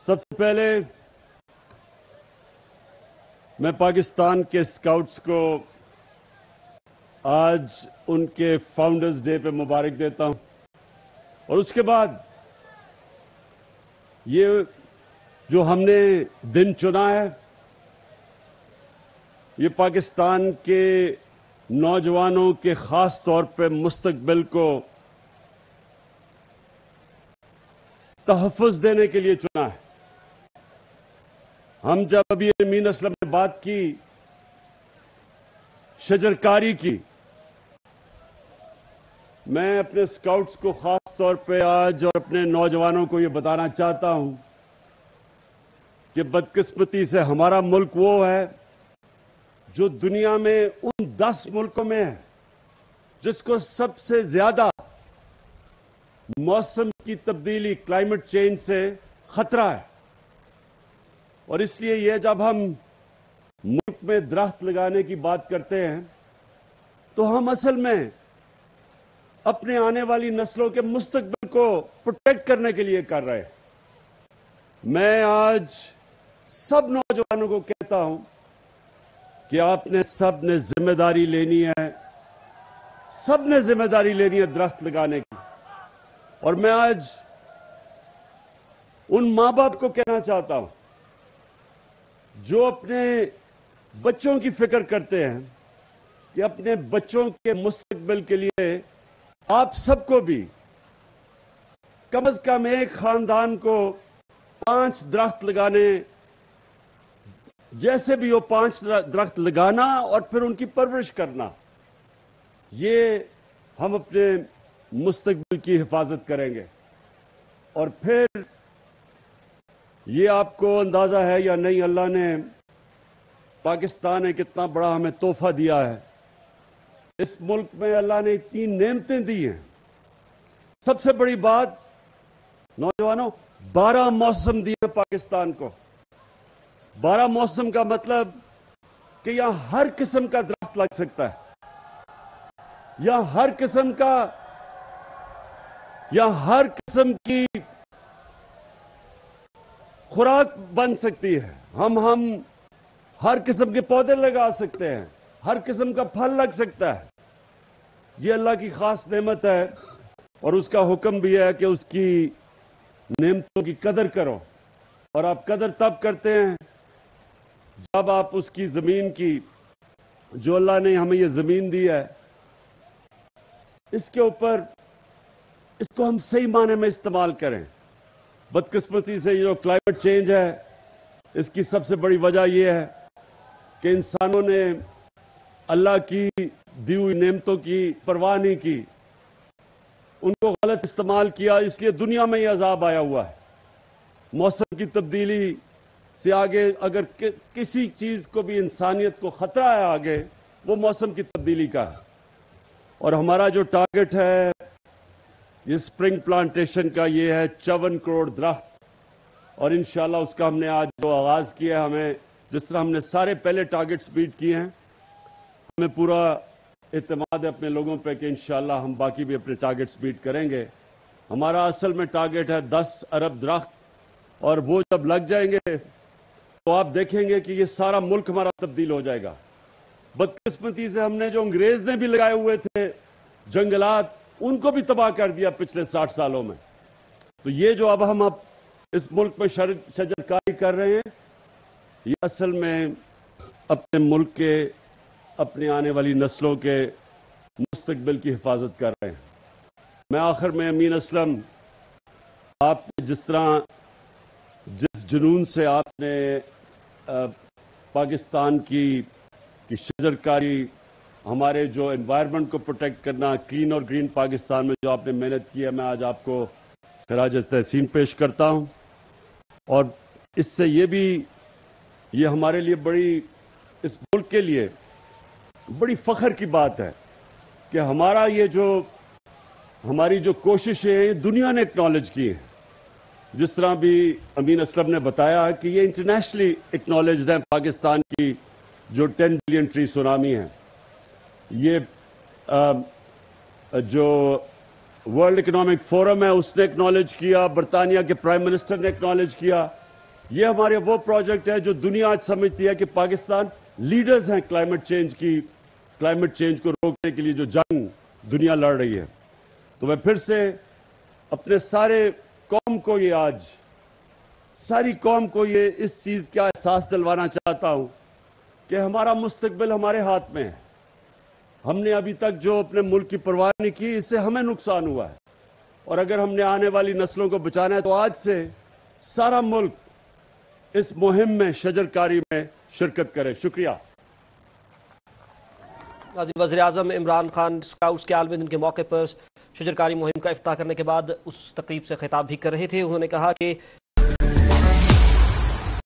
سب سے پہلے میں پاکستان کے اسکاؤٹس کو آج ان کے فاؤنڈرز ڈے پہ مبارک دیتا ہوں، اور اس کے بعد یہ جو ہم نے دن چنا ہے یہ پاکستان کے نوجوانوں کے خاص طور پہ مستقبل کو تحفظ دینے کے لیے چنا ہے۔ ہم جب ابھی امین اسلم نے بات کی شجرکاری کی، میں اپنے اسکاؤٹس کو خاص طور پہ آج اور اپنے نوجوانوں کو یہ بتانا چاہتا ہوں کہ بدقسمتی سے ہمارا ملک وہ ہے جو دنیا میں ان 10 ملکوں میں ہے جس کو سب سے زیادہ موسم کی تبدیلی کلائمیٹ چینج سے خطرہ ہے، اور اس لیے یہ جب ہم ملک میں درخت لگانے کی بات کرتے ہیں تو ہم اصل میں اپنے آنے والی نسلوں کے مستقبل کو پروٹیکٹ کرنے کے لیے کر رہے ہیں۔ میں آج سب نوجوانوں کو کہتا ہوں کہ آپ نے سب نے ذمہ داری لینی ہے، سب نے ذمہ داری لینی ہے درخت لگانے کی۔ اور میں آج ان ماں باپ کو کہنا چاہتا ہوں جو اپنے بچوں کی فکر کرتے ہیں کہ اپنے بچوں کے مستقبل کے لیے آپ سب کو بھی کم از کم ایک خاندان کو 5 درخت لگانے، جیسے بھی ہو 5 درخت لگانا اور پھر ان کی پرورش کرنا، یہ ہم اپنے مستقبل کی حفاظت کریں گے۔ اور پھر یہ آپ کو اندازہ ہے یا نہیں، اللہ نے پاکستان ایک اتنا بڑا ہمیں تحفہ دیا ہے۔ اس ملک میں اللہ نے اتنی نعمتیں دی ہیں۔ سب سے بڑی بات نوجوانوں، 12 موسم دیے پاکستان کو۔ 12 موسم کا مطلب کہ یہاں ہر قسم کا درخت لگ سکتا ہے، یہاں ہر قسم کا، یہاں ہر قسم کی خوراک بن سکتی ہے۔ ہم ہر قسم کے پودے لگا سکتے ہیں، ہر قسم کا پھل لگ سکتا ہے۔ یہ اللہ کی خاص نعمت ہے، اور اس کا حکم بھی ہے کہ اس کی نعمتوں کی قدر کرو، اور آپ قدر تب کرتے ہیں جب آپ اس کی زمین کی، جو اللہ نے ہمیں یہ زمین دی ہے، اس کے اوپر اس کو ہم صحیح معنی میں استعمال کریں۔ بدقسمتی سے یہ جو کلائمیٹ چینج ہے، اس کی سب سے بڑی وجہ یہ ہے کہ انسانوں نے اللہ کی دی ہوئی نعمتوں کی پرواہ نہیں کی، ان کو غلط استعمال کیا، اس لیے دنیا میں یہ عذاب آیا ہوا ہے۔ موسم کی تبدیلی سے آگے اگر کسی چیز کو بھی انسانیت کو خطرہ ہے آگے، وہ موسم کی تبدیلی کا ہے۔ اور ہمارا جو ٹارگٹ ہے یہ سپرنگ پلانٹیشن کا، یہ ہے 54 کروڑ درخت، اور انشاءاللہ اس کا ہم نے آج جو آغاز کیا ہے، ہمیں جس طرح ہم نے سارے پہلے ٹارگٹس بیٹ کیے ہیں، ہمیں پورا اعتماد ہے اپنے لوگوں پہ کہ انشاءاللہ ہم باقی بھی اپنے ٹارگٹس بیٹ کریں گے۔ ہمارا اصل میں ٹارگٹ ہے 10 ارب درخت، اور وہ جب لگ جائیں گے تو آپ دیکھیں گے کہ یہ سارا ملک ہمارا تبدیل ہو جائے گا۔ بدقسمتی سے ہم نے جو انگریز نے بھی لگائے ہوئے تھے جنگلات، ان کو بھی تباہ کر دیا پچھلے 60 سالوں میں۔ تو یہ جو اب ہم اس ملک میں شجرکاری کر رہے ہیں، یہ اصل میں اپنے ملک کے، اپنے آنے والی نسلوں کے مستقبل کی حفاظت کر رہے ہیں۔ میں آخر میں امین اسلم، آپ نے جس جنون سے آپ نے پاکستان کی شجرکاری، ہمارے جو انوائرمنٹ کو پروٹیکٹ کرنا، کلین اور گرین پاکستان میں جو آپ نے محنت کی ہے، میں آج آپ کو خراج تحسین پیش کرتا ہوں۔ اور اس سے یہ ہمارے لیے بڑی، اس ملک کے لیے بڑی فخر کی بات ہے کہ ہماری جو کوششیں ہیں دنیا نے اکنالج کی ہیں۔ جس طرح بھی امین اسلم نے بتایا کہ یہ انٹرنیشنلی اکنالجڈ ہے، پاکستان کی جو 10 بلین ٹری سونامی ہے، یہ جو ورلڈ اکنامک فورم ہے اس نے اکنالج کیا، برطانیہ کے پرائم منسٹر نے اکنالج کیا، یہ ہمارے وہ پروجیکٹ ہے جو دنیا آج سمجھتی ہے کہ پاکستان لیڈرز ہیں کلائمیٹ چینج کو روکنے کے لیے جو جنگ دنیا لڑ رہی ہے. تو میں پھر سے اپنے ساری قوم کو یہ اس چیز کا احساس دلوانا چاہتا ہوں کہ ہمارا مستقبل ہمارے ہاتھ میں ہے. ہم نے ابھی تک جو اپنے ملک کی پرواہ نہیں کی، اس سے ہمیں نقصان ہوا ہے، اور اگر ہم نے آنے والی نسلوں کو بچانا ہے تو آج سے سارا ملک اس مہم میں شجرکاری میں شرکت کرے. شکریہ. وزیر اعظم عمران خان اسکاؤٹس کے عالمی دن کے موقع پر شجرکاری مہم کا افتتاح کرنے کے بعد اس تقریب سے خطاب بھی کر رہے تھے. انہوں نے کہا کہ